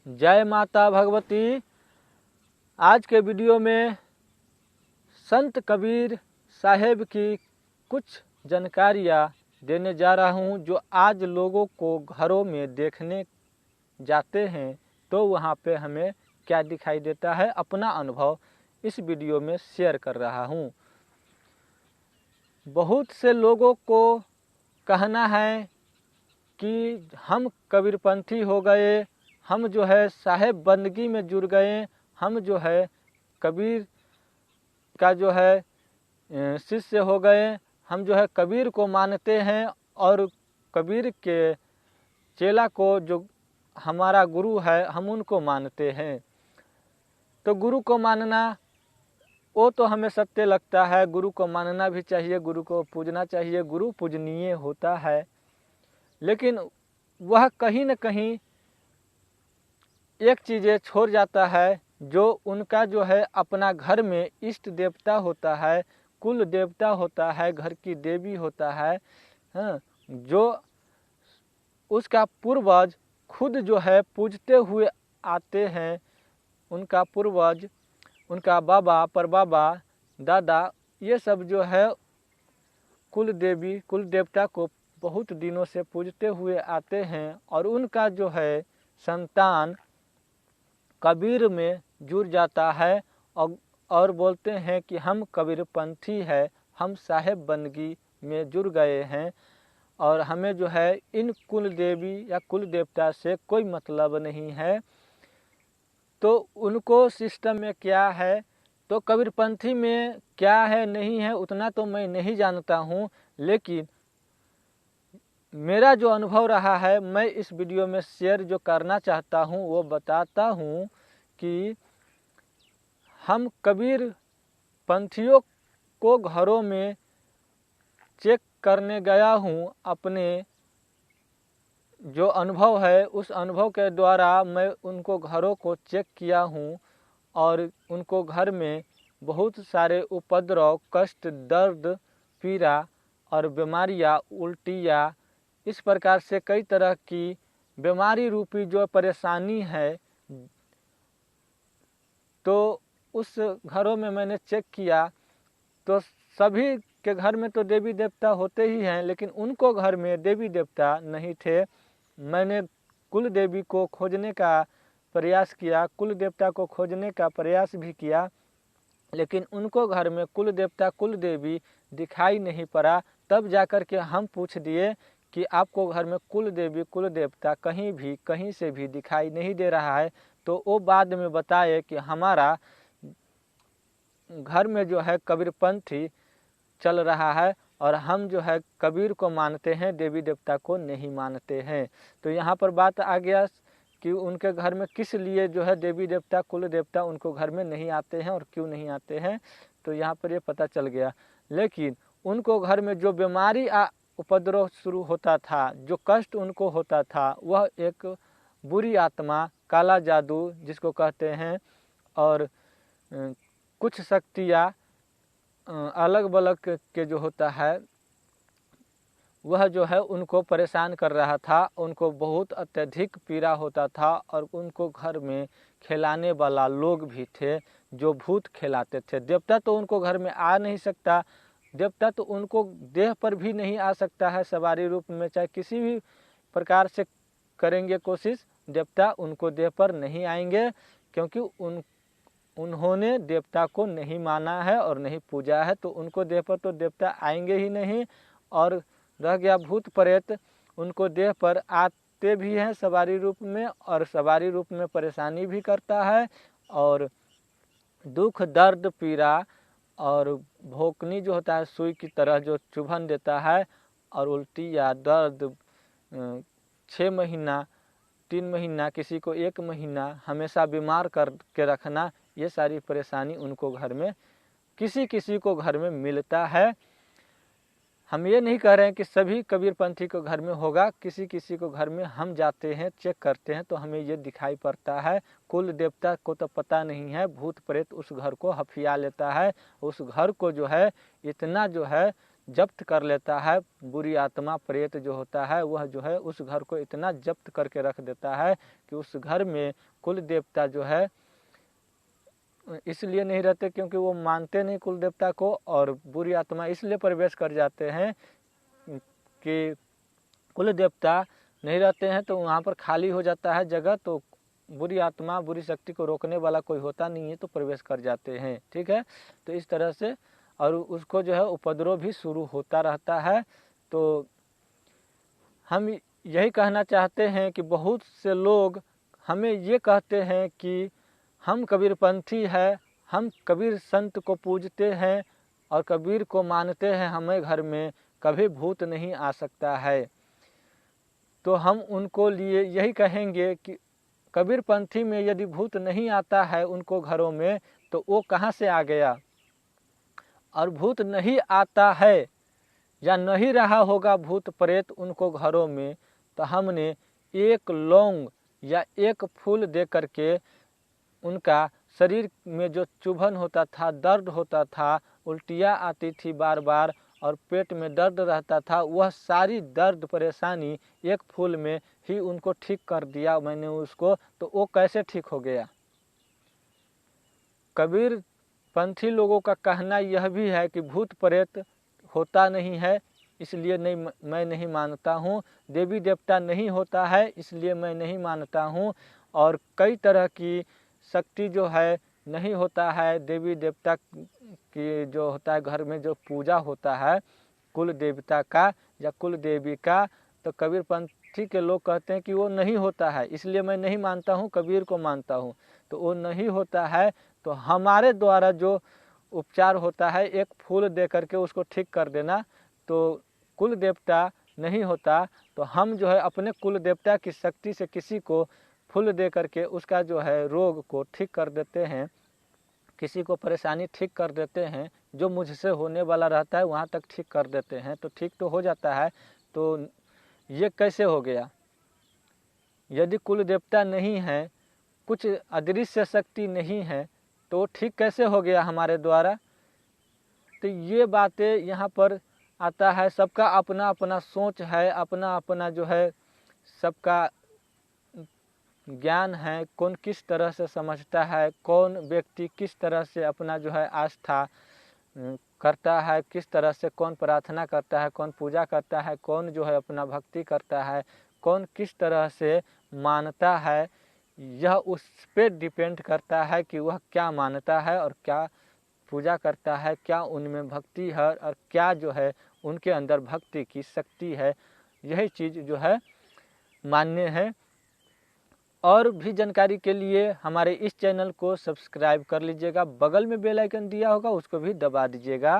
जय माता भगवती। आज के वीडियो में संत कबीर साहेब की कुछ जानकारियाँ देने जा रहा हूँ जो आज लोगों को घरों में देखने जाते हैं तो वहाँ पे हमें क्या दिखाई देता है, अपना अनुभव इस वीडियो में शेयर कर रहा हूँ। बहुत से लोगों को कहना है कि हम कबीरपंथी हो गए, हम जो है साहेब बंदगी में जुड़ गए, हम जो है कबीर का जो है शिष्य हो गए, हम जो है कबीर को मानते हैं और कबीर के चेला को जो हमारा गुरु है हम उनको मानते हैं। तो गुरु को मानना वो तो हमें सत्य लगता है, गुरु को मानना भी चाहिए, गुरु को पूजना चाहिए, गुरु पूजनीय होता है। लेकिन वह कहीं न कहीं एक चीज़ें छोड़ जाता है जो उनका जो है अपना घर में इष्ट देवता होता है, कुल देवता होता है, घर की देवी होता है, हाँ, जो उसका पूर्वज खुद जो है पूजते हुए आते हैं। उनका पूर्वज, उनका बाबा, परबाबा, दादा, ये सब जो है कुल देवी कुल देवता को बहुत दिनों से पूजते हुए आते हैं और उनका जो है संतान कबीर में जुड़ जाता है और बोलते हैं कि हम कबीरपंथी है, हम साहेब बंदगी में जुड़ गए हैं और हमें जो है इन कुल देवी या कुल देवता से कोई मतलब नहीं है। तो उनको सिस्टम में क्या है, तो कबीरपंथी में क्या है नहीं है उतना तो मैं नहीं जानता हूँ, लेकिन मेरा जो अनुभव रहा है मैं इस वीडियो में शेयर जो करना चाहता हूँ वो बताता हूँ कि हम कबीर पंथियों को घरों में चेक करने गया हूँ। अपने जो अनुभव है उस अनुभव के द्वारा मैं उनको घरों को चेक किया हूँ और उनको घर में बहुत सारे उपद्रव, कष्ट, दर्द, पीड़ा और बीमारियाँ, उल्टियाँ, इस प्रकार से कई तरह की बीमारी रूपी जो परेशानी है, तो उस घरों में मैंने चेक किया तो सभी के घर में तो देवी देवता होते ही हैं, लेकिन उनको घर में देवी देवता नहीं थे। मैंने कुल देवी को खोजने का प्रयास किया, कुल देवता को खोजने का प्रयास भी किया, लेकिन उनको घर में कुल देवता कुल देवी दिखाई नहीं पड़ा। तब जाकर के हम पूछ दिए कि आपको घर में कुल देवी कुल देवता कहीं से भी दिखाई नहीं दे रहा है। तो वो बाद में बताए कि हमारा घर में जो है कबीरपंथी चल रहा है और हम जो है कबीर को मानते हैं, देवी देवता को नहीं मानते हैं। तो यहाँ पर बात आ गया कि उनके घर में किस लिए जो है देवी देवता कुल देवता उनको घर में नहीं आते हैं और क्यों नहीं आते हैं, तो यहाँ पर ये पता चल गया। लेकिन उनको घर में जो बीमारी उपद्रव शुरू होता था, जो कष्ट उनको होता था, वह एक बुरी आत्मा, काला जादू जिसको कहते हैं, और कुछ शक्तियाँ अलग बलग के जो होता है वह जो है उनको परेशान कर रहा था। उनको बहुत अत्यधिक पीड़ा होता था और उनको घर में खिलाने वाला लोग भी थे जो भूत खिलाते थे। देवता तो उनको घर में आ नहीं सकता, देवता तो उनको देह पर भी नहीं आ सकता है सवारी रूप में, चाहे किसी भी प्रकार से करेंगे कोशिश, देवता उनको देह पर नहीं आएंगे, क्योंकि उन्होंने देवता को नहीं माना है और नहीं पूजा है। तो उनको देह पर तो देवता आएंगे ही नहीं। और रह गया भूत प्रेत, उनको देह पर आते भी हैं सवारी रूप में और सवारी रूप में परेशानी भी करता है और दुख, दर्द, पीड़ा और भोंकनी जो होता है सुई की तरह जो चुभन देता है, और उल्टी या दर्द 6 महीना, 3 महीना, किसी को 1 महीना हमेशा बीमार कर के रखना, ये सारी परेशानी उनको घर में किसी को घर में मिलता है। हम ये नहीं कह रहे हैं कि सभी कबीरपंथी को घर में होगा, किसी को घर में हम जाते हैं, चेक करते हैं तो हमें ये दिखाई पड़ता है। कुल देवता को तो पता नहीं है, भूत प्रेत उस घर को हफिया लेता है, उस घर को जो है इतना जो है जब्त कर लेता है। बुरी आत्मा प्रेत जो होता है वह जो है उस घर को इतना जब्त करके रख देता है कि उस घर में कुल देवता जो है इसलिए नहीं रहते क्योंकि वो मानते नहीं कुल देवता को, और बुरी आत्मा इसलिए प्रवेश कर जाते हैं कि कुल देवता नहीं रहते हैं तो वहाँ पर खाली हो जाता है जगह, तो बुरी आत्मा बुरी शक्ति को रोकने वाला कोई होता नहीं है तो प्रवेश कर जाते हैं। ठीक है, तो इस तरह से और उसको जो है उपद्रव भी शुरू होता रहता है। तो हम यही कहना चाहते हैं कि बहुत से लोग हमें ये कहते हैं कि हम कबीरपंथी है, हम कबीर संत को पूजते हैं और कबीर को मानते हैं, हमें घर में कभी भूत नहीं आ सकता है। तो हम उनको लिए यही कहेंगे कि कबीरपंथी में यदि भूत नहीं आता है उनको घरों में तो वो कहाँ से आ गया, और भूत नहीं आता है या नहीं रहा होगा भूत प्रेत उनको घरों में, तो हमने एक लौंग या एक फूल दे करके उनका शरीर में जो चुभन होता था, दर्द होता था, उल्टियाँ आती थी बार बार और पेट में दर्द रहता था, वह सारी दर्द परेशानी एक फूल में ही उनको ठीक कर दिया मैंने उसको। तो वो कैसे ठीक हो गया? कबीर पंथी लोगों का कहना यह भी है कि भूत प्रेत होता नहीं है इसलिए मैं नहीं मानता हूँ, देवी देवता नहीं होता है इसलिए मैं नहीं मानता हूँ, और कई तरह की शक्ति जो है नहीं होता है। देवी देवता की जो होता है घर में जो पूजा होता है कुल देवता का या कुल देवी का, तो कबीरपंथी के लोग कहते हैं कि वो नहीं होता है इसलिए मैं नहीं मानता हूँ, कबीर को मानता हूँ। तो वो नहीं होता है तो हमारे द्वारा जो उपचार होता है एक फूल दे करके उसको ठीक कर देना, तो कुल देवता नहीं होता। तो हम जो है अपने कुल देवता की शक्ति से किसी को फूल दे करके उसका जो है रोग को ठीक कर देते हैं, किसी को परेशानी ठीक कर देते हैं, जो मुझसे होने वाला रहता है वहाँ तक ठीक कर देते हैं, तो ठीक तो हो जाता है। तो ये कैसे हो गया? यदि कुल देवता नहीं है, कुछ अदृश्य शक्ति नहीं है, तो ठीक कैसे हो गया हमारे द्वारा? तो ये बातें यहाँ पर आता है, सबका अपना अपना सोच है, अपना अपना जो है सबका ज्ञान है, कौन किस तरह से समझता है, कौन व्यक्ति किस तरह से अपना जो है आस्था करता है, किस तरह से कौन प्रार्थना करता है, कौन पूजा करता है, कौन जो है अपना भक्ति करता है, कौन किस तरह से मानता है, यह उस पे डिपेंड करता है कि वह क्या मानता है और क्या पूजा करता है, क्या उनमें भक्ति है और क्या जो है उनके अंदर भक्ति की शक्ति है। यही चीज़ जो है मान्य है। और भी जानकारी के लिए हमारे इस चैनल को सब्सक्राइब कर लीजिएगा, बगल में बेल आइकन दिया होगा उसको भी दबा दीजिएगा।